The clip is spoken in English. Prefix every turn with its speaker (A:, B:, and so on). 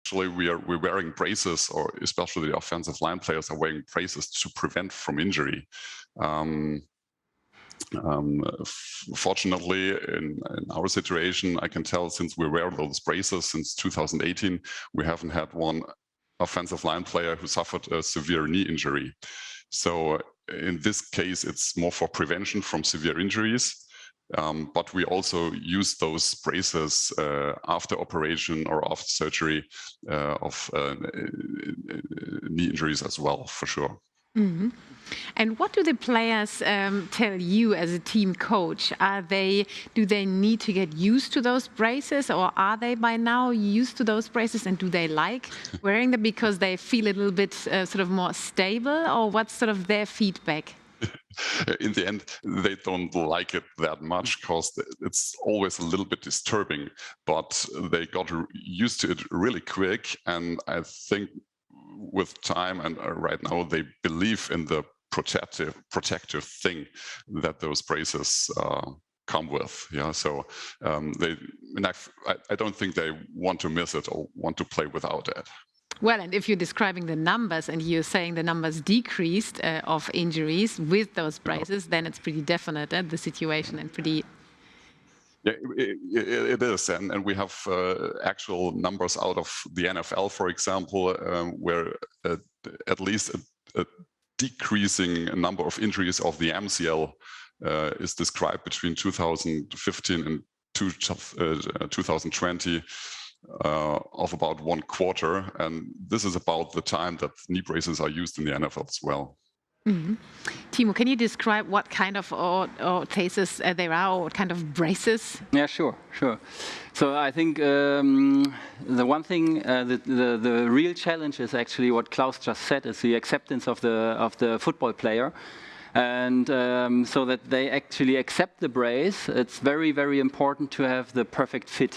A: Actually, we're wearing braces, or especially the offensive line players are wearing braces to prevent from injury. Fortunately, in our situation, I can tell since we wear those braces since 2018, we haven't had one offensive line player who suffered a severe knee injury. So in this case, it's more for prevention from severe injuries. But we also use those braces after operation or after surgery of knee injuries as well, for sure.
B: Mm-hmm. And what do the players tell you as a team coach? Do they need to get used to those braces, or are they by now used to those braces, and do they like wearing them because they feel a little bit sort of more stable, or what's sort of their feedback?
A: In the end, they don't like it that much because it's always a little bit disturbing, but they got used to it really quick. And I think with time and right now, they believe in the protective thing that those braces come with. Yeah, so I don't think they want to miss it or want to play without it.
B: Well, and if you're describing the numbers and you're saying the numbers decreased of injuries with those braces, then it's pretty definite, the situation, and pretty...
A: Yeah, it is, and we have actual numbers out of the NFL, for example, where at least a decreasing number of injuries of the MCL is described between 2015 and 2020 of about 1/4, and this is about the time that knee braces are used in the NFL as well.
B: Mm-hmm. Timo, can you describe what kind of orthosis there are, or what kind of braces?
C: Yeah, sure. So I think the one thing, the real challenge is actually what Klaus just said, is the acceptance of the football player. And so that they actually accept the brace, it's very, very important to have the perfect fit.